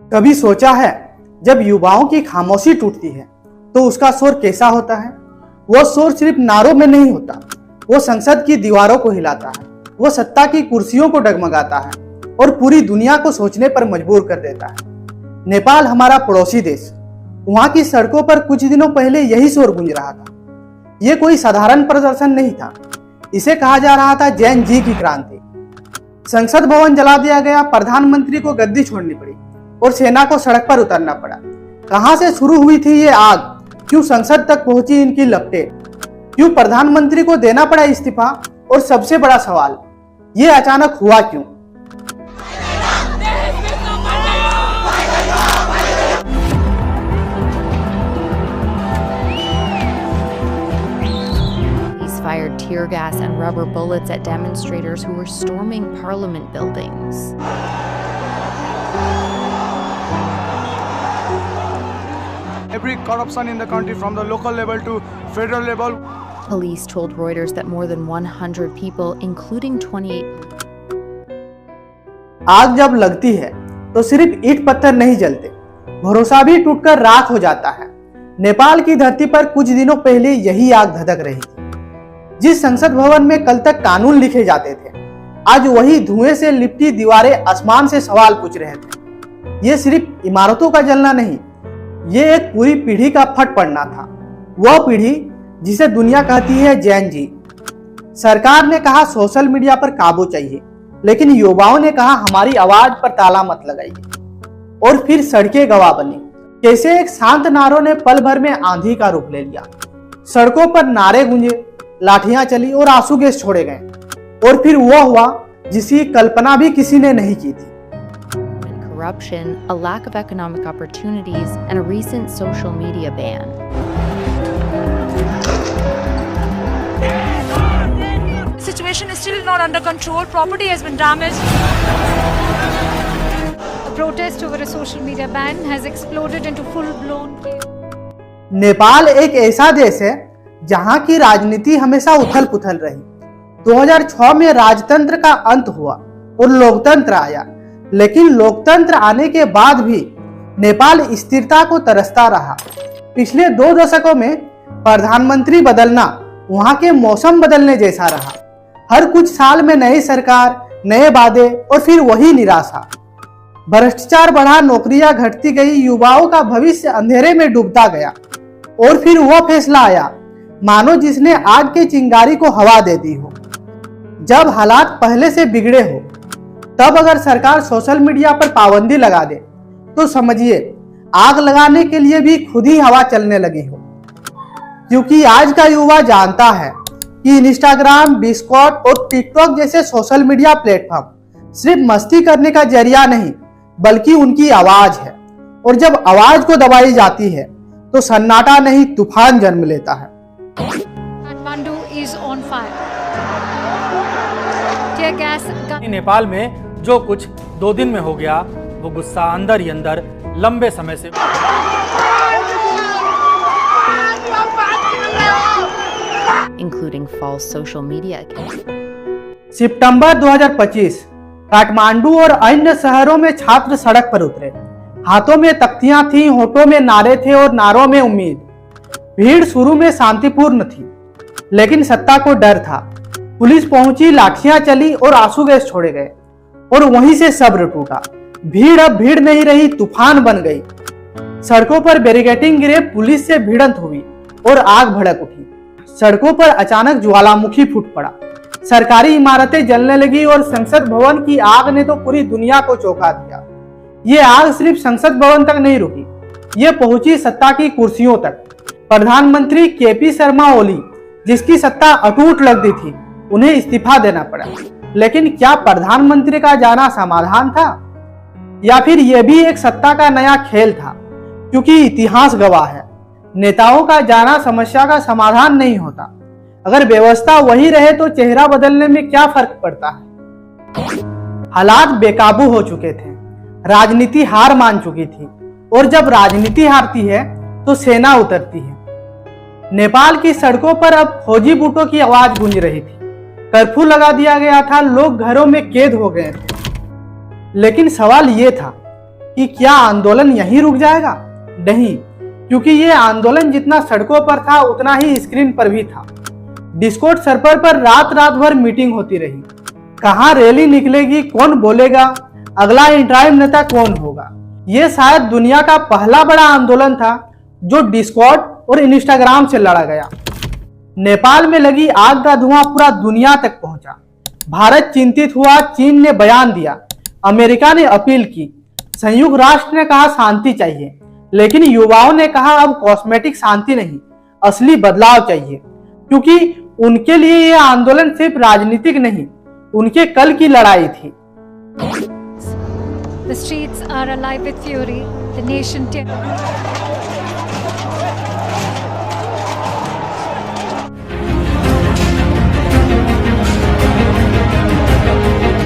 कभी सोचा है जब युवाओं की खामोशी टूटती है तो उसका शोर कैसा होता है। वो शोर सिर्फ नारों में नहीं होता, वो संसद की दीवारों को हिलाता है, वो सत्ता की कुर्सियों को डगमगाता है और पूरी दुनिया को सोचने पर मजबूर कर देता है। नेपाल हमारा पड़ोसी देश, वहां की सड़कों पर कुछ दिनों पहले यही शोर गूंज रहा था। ये कोई साधारण प्रदर्शन नहीं था, इसे कहा जा रहा था जैन जी की क्रांति। संसद भवन जला दिया गया, प्रधानमंत्री को गद्दी छोड़नी पड़ी और सेना को सड़क पर उतरना पड़ा। कहां से शुरू हुई थी ये आग, क्यों संसद तक पहुंची इनकी लपटें, क्यों प्रधानमंत्री को देना पड़ा इस्तीफा, और सबसे बड़ा सवाल, ये अचानक हुआ क्यों। Fired tear gas and rubber bullets at demonstrators who were storming parliament buildings. Every corruption in the country from the local level to federal level. Police told Reuters that more than 100 people, including 28. आग जब लगती है तो सिर्फ ईंट पत्थर नहीं जलते, भरोसा भी टूटकर राख हो जाता है। नेपाल की धरती पर कुछ दिनों पहले यही आग धधक रही थी। जिस संसद भवन में कल तक कानून लिखे जाते थे, आज वही धुएं से लिपटी दीवारें आसमान से सवाल पूछ रहे थे। ये सिर्फ इमारतों का जलना नहीं, ये एक पूरी पीढ़ी का फट पड़ना था। वह पीढ़ी जिसे दुनिया कहती है जैन जी। सरकार ने कहा सोशल मीडिया पर काबू चाहिए, लेकिन युवाओं ने कहा हमारी आवाज पर ताला मत लगाइए। और फिर सड़कें गवाह बनी। कैसे एक शांत नारों ने पल भर में आंधी का रूप ले लिया। सड़कों पर नारे गूंजे, लाठियां चली और आंसू गैस छोड़े गए। और फिर वो हुआ जिसकी कल्पना भी किसी ने नहीं की थी। Corruption, a lack of economic opportunities, and a recent social media ban. The situation is still not under control. Property has been damaged. The protest over a social media ban has exploded into full-blown chaos. Nepal एक ऐसा देश है जहां की राजनीति हमेशा उथल पुथल रही। 2006 में राजतंत्र का अंत हुआ और लोकतंत्र आया, लेकिन लोकतंत्र आने के बाद भी नेपाल स्थिरता को तरसता रहा। पिछले 2 दशकों में प्रधानमंत्री बदलना वहां के मौसम बदलने जैसा रहा। हर कुछ साल में नई सरकार, नए वादे और फिर वही निराशा। भ्रष्टाचार बढ़ा, नौकरियां घटती गई, युवाओं का भविष्य अंधेरे में डूबता गया। और फिर वह फैसला आया मानो जिसने आग के चिंगारी को हवा दे दी हो। जब हालात पहले से बिगड़े हो, तब अगर सरकार सोशल मीडिया पर पाबंदी लगा दे तो समझिए आग लगाने के लिए भी खुद ही हवा चलने लगी हो। क्योंकि आज का युवा जानता है कि इंस्टाग्राम, बिस्कॉट और टिकटॉक जैसे सोशल मीडिया प्लेटफॉर्म सिर्फ मस्ती करने का जरिया नहीं, बल्कि उनकी आवाज है। और जब आवाज को दबाई जाती है तो सन्नाटा नहीं, तूफान जन्म लेता है। Kathmandu is on fire. Tear gas gun. Nepal में जो कुछ 2 दिन में हो गया, वो गुस्सा अंदर ही अंदर लंबे समय से। Including false social media accounts. सितंबर 2025, काठमांडू और अन्य शहरों में छात्र सड़क पर उतरे। हाथों में तख्तियां थीं, होठों में नारे थे और नारों में उम्मीद। भीड़ शुरू में शांतिपूर्ण थी, लेकिन सत्ता को डर था। पुलिस पहुंची, लाठियां चली और आंसू गैस छोड़े गए। और वहीं से सब्र टूटा। भीड़ अब भीड़ नहीं रही, तूफान बन गई। सड़कों पर बैरिकेडिंग गिरे, पुलिस से भिड़ंत हुई और आग भड़क उठी। सड़कों पर अचानक ज्वालामुखी फूट पड़ा। सरकारी इमारतें जलने लगी और संसद भवन की आग ने तो पूरी दुनिया को चौंका दिया। ये आग सिर्फ संसद भवन तक नहीं रुकी, ये पहुंची सत्ता की कुर्सियों तक। प्रधानमंत्री केपी शर्मा ओली, जिसकी सत्ता अटूट लगती थी, उन्हें इस्तीफा देना पड़ा। लेकिन क्या प्रधानमंत्री का जाना समाधान था, या फिर यह भी एक सत्ता का नया खेल था? क्योंकि इतिहास गवाह है, नेताओं का जाना समस्या का समाधान नहीं होता। अगर व्यवस्था वही रहे तो चेहरा बदलने में क्या फर्क पड़ता है। हालात बेकाबू हो चुके थे, राजनीति हार मान चुकी थी, और जब राजनीति हारती है तो सेना उतरती है। नेपाल की सड़कों पर अब फौजी बूटों की आवाज गूंज रही थी। कर्फ्यू लगा दिया गया था, लोग घरों में कैद हो गए थे। लेकिन सवाल ये था कि क्या आंदोलन यहीं रुक जाएगा? नहीं, क्योंकि ये आंदोलन जितना सड़कों पर था उतना ही स्क्रीन पर भी था। डिस्कॉर्ड सर्वर पर रात रात भर मीटिंग होती रही। कहाँ रैली निकलेगी, कौन बोलेगा, अगला इंटराइम नेता कौन होगा। ये शायद दुनिया का पहला बड़ा आंदोलन था जो डिस्कॉर्ड और इंस्टाग्राम से लड़ा गया। नेपाल में लगी आग का धुआं पूरा दुनिया तक पहुंचा। भारत चिंतित हुआ, चीन ने बयान दिया, अमेरिका ने अपील की, संयुक्त राष्ट्र ने कहा शांति चाहिए, लेकिन युवाओं ने कहा अब कॉस्मेटिक शांति नहीं, असली बदलाव चाहिए, क्योंकि उनके लिए यह आंदोलन सिर्फ राजनीतिक नहीं, उनके कल की लड़ाई थी। The streets are alive with fury. The nation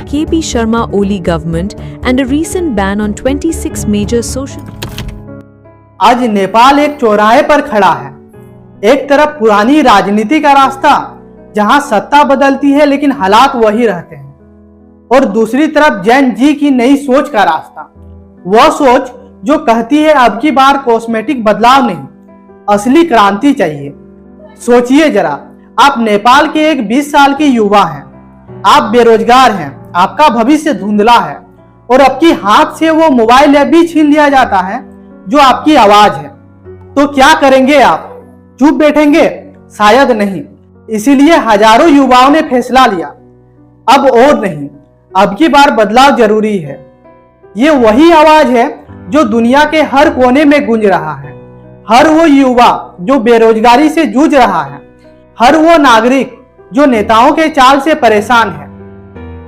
KP Sharma Oli government and a recent ban on 26 major social. आज नेपाल एक चौराहे पर खड़ा है। एक तरफ पुरानी राजनीति का रास्ता जहां सत्ता बदलती है लेकिन हालात वही रहते हैं, और दूसरी तरफ जैन जी की नई सोच का रास्ता, वह सोच जो कहती है अब की बार कॉस्मेटिक बदलाव नहीं, असली क्रांति चाहिए। सोचिए जरा, आप नेपाल के एक 20 साल के युवा हैं, आप बेरोजगार हैं, आपका भविष्य धुंधला है, और आपकी हाथ से वो मोबाइल ऐप भी छीन लिया जाता है जो आपकी आवाज है। तो क्या करेंगे आप? चुप बैठेंगे? शायद नहीं। इसीलिए हजारों युवाओं ने फैसला लिया, अब और नहीं, अब की बार बदलाव जरूरी है। ये वही आवाज है जो दुनिया के हर कोने में गूंज रहा है। हर वो युवा जो बेरोजगारी से जूझ रहा है, हर वो नागरिक जो नेताओं के चाल से परेशान है,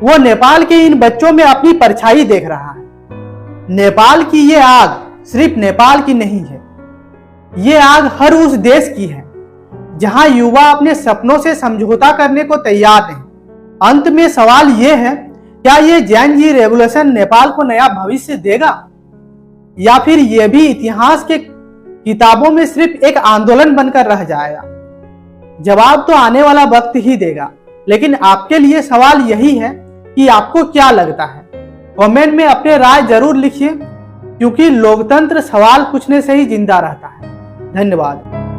वो नेपाल के इन बच्चों में अपनी परछाई देख रहा है। नेपाल की ये आग सिर्फ नेपाल की नहीं है, ये आग हर उस देश की है जहां युवा अपने सपनों से समझौता करने को तैयार नहीं। अंत में सवाल यह है, क्या ये जैन जी रेवोल्यूशन नेपाल को नया भविष्य देगा, या फिर यह भी इतिहास के किताबों में सिर्फ एक आंदोलन बनकर रह जाएगा? जवाब तो आने वाला वक्त ही देगा, लेकिन आपके लिए सवाल यही है कि आपको क्या लगता है। कमेंट में अपने राय जरूर लिखिए, क्योंकि लोकतंत्र सवाल पूछने से ही जिंदा रहता है। धन्यवाद।